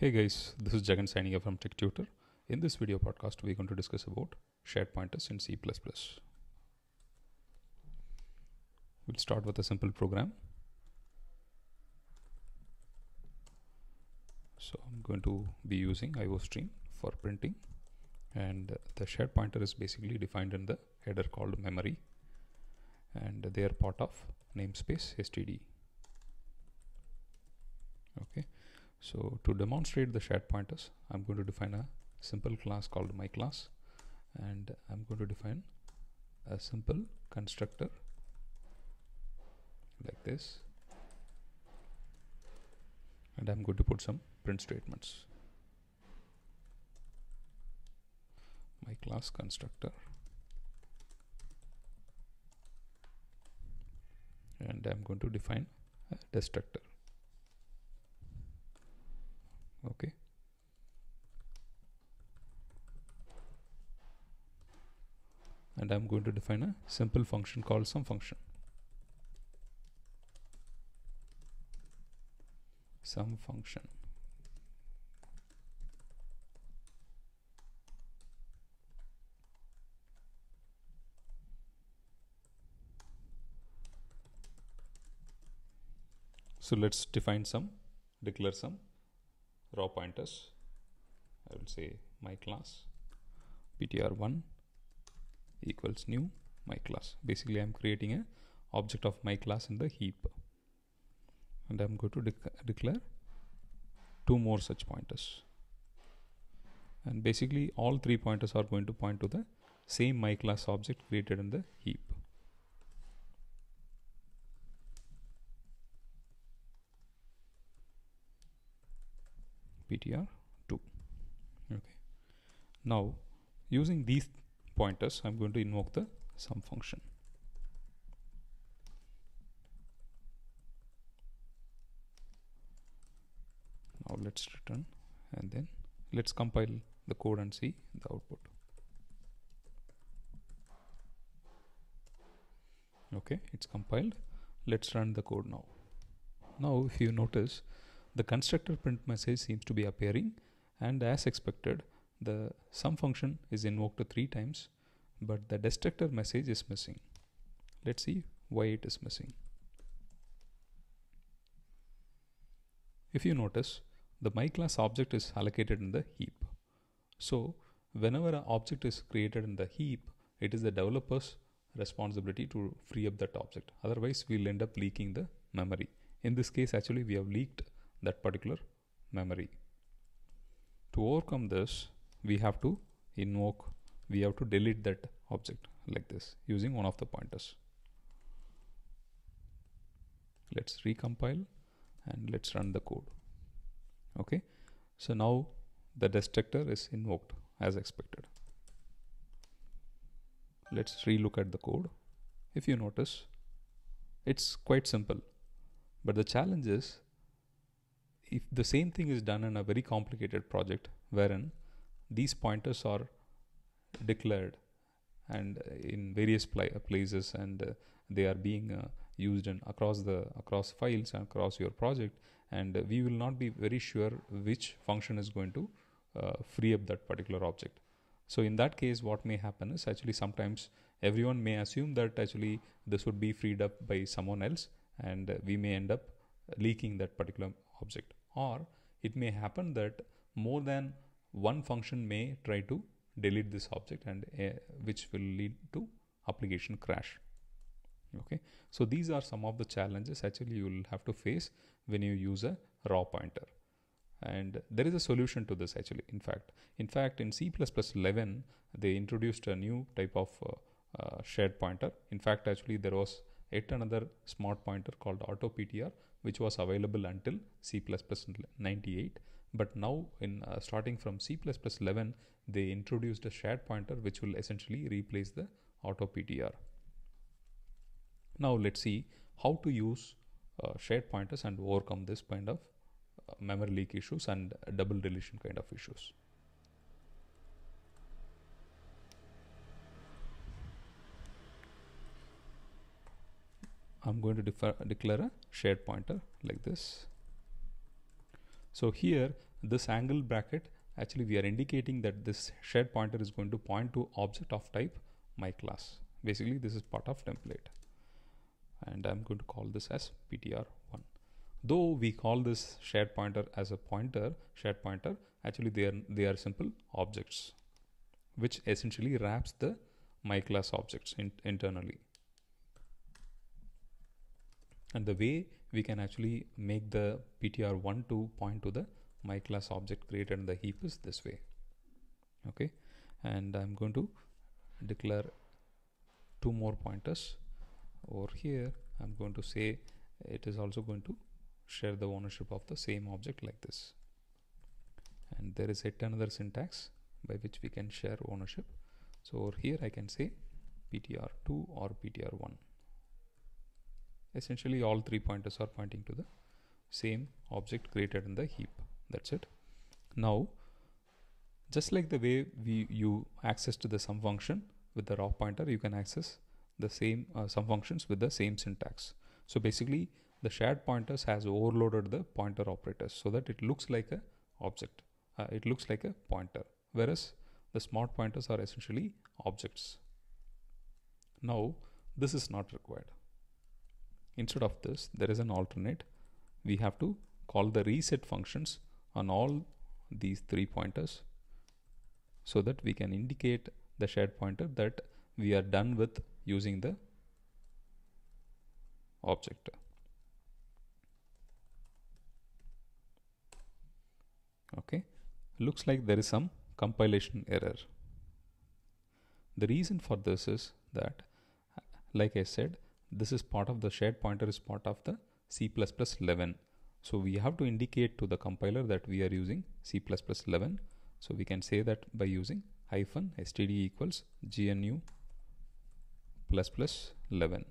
Hey guys, this is Jagan signing up from TechTutor. In this video podcast, we're going to discuss about shared pointers in C++. We'll start with a simple program. So I'm going to be using IOStream for printing, and the shared pointer is basically defined in the header called memory, and they are part of namespace std. Okay. So to demonstrate the shared pointers, I'm going to define a simple class called myClass, and I'm going to define a simple constructor like this, and I'm going to put some print statements. myClass constructor, and I'm going to define a destructor. Okay. And I'm going to define a simple function called sum function. Sum function. So let's declare some raw pointers. I will say myClass ptr1 equals new myClass. Basically, I'm creating a object of myClass in the heap, and I'm going to declare two more such pointers. And basically, all three pointers are going to point to the same myClass object created in the heap. ptr2. Okay. Now, using these pointers, I'm going to invoke the sum function. Now let's return, and then let's compile the code and see the output. Okay, it's compiled. Let's run the code now. Now, if you notice, the constructor print message seems to be appearing, and as expected, the sum function is invoked 3 times, but the destructor message is missing. Let's see why it is missing. If you notice, the myClass object is allocated in the heap. So whenever an object is created in the heap, it is the developer's responsibility to free up that object. Otherwise, we'll end up leaking the memory. In this case, actually, we have leaked that particular memory. To overcome this, we have to delete that object like this using one of the pointers. Let's recompile and let's run the code. Okay, so now the destructor is invoked as expected. Let's relook at the code. If you notice, it's quite simple, but the challenge is, if the same thing is done in a very complicated project wherein these pointers are declared and in various places, and they are being used across files and across your project, and we will not be very sure which function is going to free up that particular object. So in that case, what may happen is, actually sometimes everyone may assume that actually this would be freed up by someone else, and we may end up leaking that particular object. Or it may happen that more than one function may try to delete this object, and which will lead to application crash. Okay, so these are some of the challenges actually you will have to face when you use a raw pointer, and there is a solution to this actually. In fact in C++11 they introduced a new type of shared pointer. In fact, actually there was yet another smart pointer called AutoPTR, which was available until C++98, but now in starting from C++11 they introduced a shared pointer which will essentially replace the AutoPTR. Now let's see how to use shared pointers and overcome this kind of memory leak issues and double deletion kind of issues. I'm going to declare a shared pointer like this. So here this angle bracket, actually we are indicating that this shared pointer is going to point to object of type my class. Basically this is part of template, and I'm going to call this as ptr1. Though we call this shared pointer as a shared pointer, actually they are simple objects which essentially wraps the my class objects internally. And the way we can actually make the ptr1 to point to the my class object created in the heap is this way. Okay, and I'm going to declare two more pointers over here. I'm going to say it is also going to share the ownership of the same object like this, and there is yet another syntax by which we can share ownership. So over here I can say ptr2 or ptr1. Essentially all three pointers are pointing to the same object created in the heap. That's it. Now just like the way you access to the sum function with the raw pointer, you can access the same sum functions with the same syntax. So basically the shared pointers has overloaded the pointer operators so that it looks like a object. It looks like a pointer, whereas the smart pointers are essentially objects. Now this is not required. Instead of this, there is an alternate. We have to call the reset functions on all these three pointers so that we can indicate the shared pointer that we are done with using the object. Okay, looks like there is some compilation error. The reason for this is that, like I said, this is part of the shared pointer is part of the C++11. So we have to indicate to the compiler that we are using C++11. So we can say that by using -std equals GNU ++11.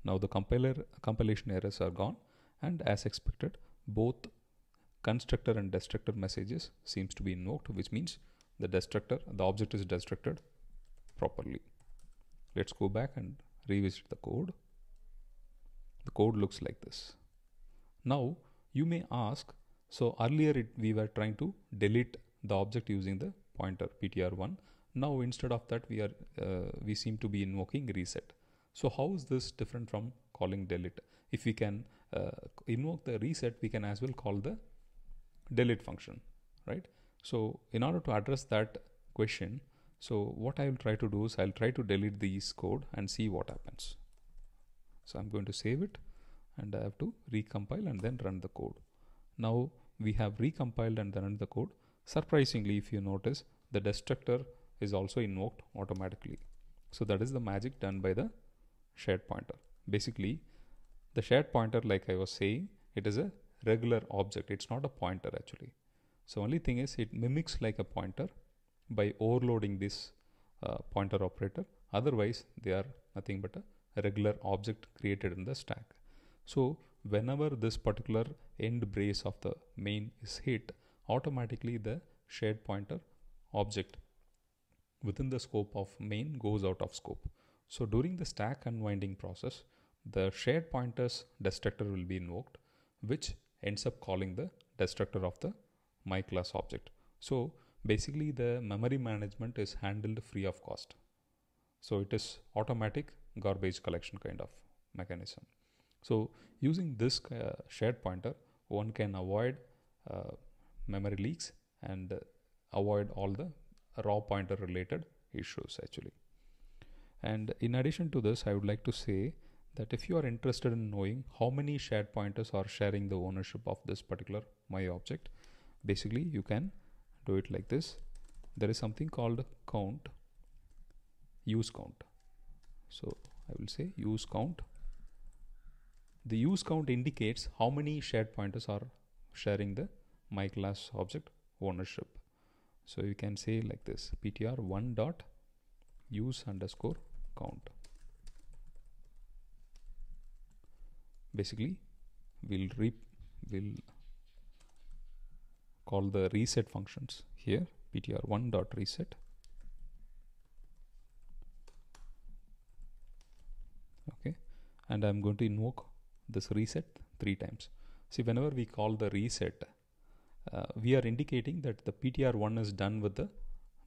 Now the compilation errors are gone, and as expected, both constructor and destructor messages seems to be invoked, which means the object is destructed properly. Let's go back and revisit the code. The code looks like this. Now you may ask, so earlier we were trying to delete the object using the pointer ptr1. Now instead of that we seem to be invoking reset. So how is this different from calling delete? If we can invoke the reset, we can as well call the delete function, right? So in order to address that question, so what I will try to do is I'll try to delete this code and see what happens. So I'm going to save it, and I have to recompile and then run the code. Now we have recompiled and then run the code. Surprisingly, if you notice, the destructor is also invoked automatically. So that is the magic done by the shared pointer. Basically, the shared pointer, like I was saying, it is a regular object. It's not a pointer actually. So only thing is it mimics like a pointer by overloading this pointer operator. Otherwise, they are nothing but a regular object created in the stack. So whenever this particular end brace of the main is hit, automatically the shared pointer object within the scope of main goes out of scope. So during the stack unwinding process, the shared pointers destructor will be invoked, which ends up calling the destructor of the my class object. So basically the memory management is handled free of cost. So it is automatic garbage collection kind of mechanism. So using this shared pointer, one can avoid memory leaks and avoid all the raw pointer related issues actually. And in addition to this, I would like to say that if you are interested in knowing how many shared pointers are sharing the ownership of this particular my object, basically you can do it like this. There is something called count, use count. So I will say use count. The use count indicates how many shared pointers are sharing the my class object ownership. So you can say like this, ptr1 dot use underscore count. Basically we'll call the reset functions here, ptr1 dot reset. Okay, and I'm going to invoke this reset 3 times. See, whenever we call the reset, we are indicating that the PTR1 is done with the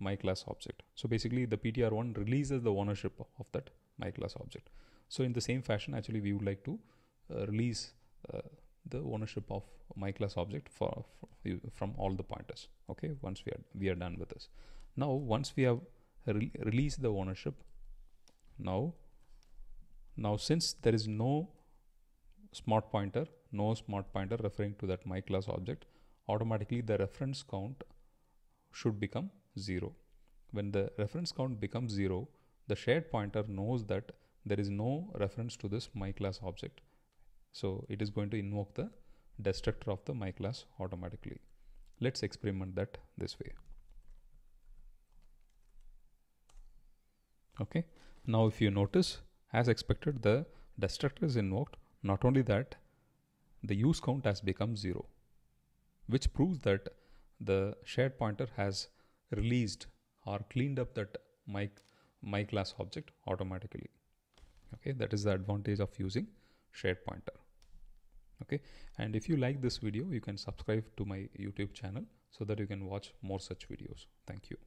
myClass object. So basically the PTR1 releases the ownership of that myClass object. So in the same fashion, actually we would like to release the ownership of myClass object from all the pointers. Okay, once we are done with this. Now once we have released the ownership, now since there is no smart pointer referring to that myClass object, automatically the reference count should become 0. When the reference count becomes 0, the shared pointer knows that there is no reference to this myClass object. So it is going to invoke the destructor of the myClass automatically. Let's experiment that this way. Okay, now if you notice, as expected, the destructor is invoked. Not only that, the use count has become 0, which proves that the shared pointer has released or cleaned up that myClass object automatically. Okay, that is the advantage of using shared pointer. Okay, and if you like this video, you can subscribe to my YouTube channel so that you can watch more such videos. Thank you.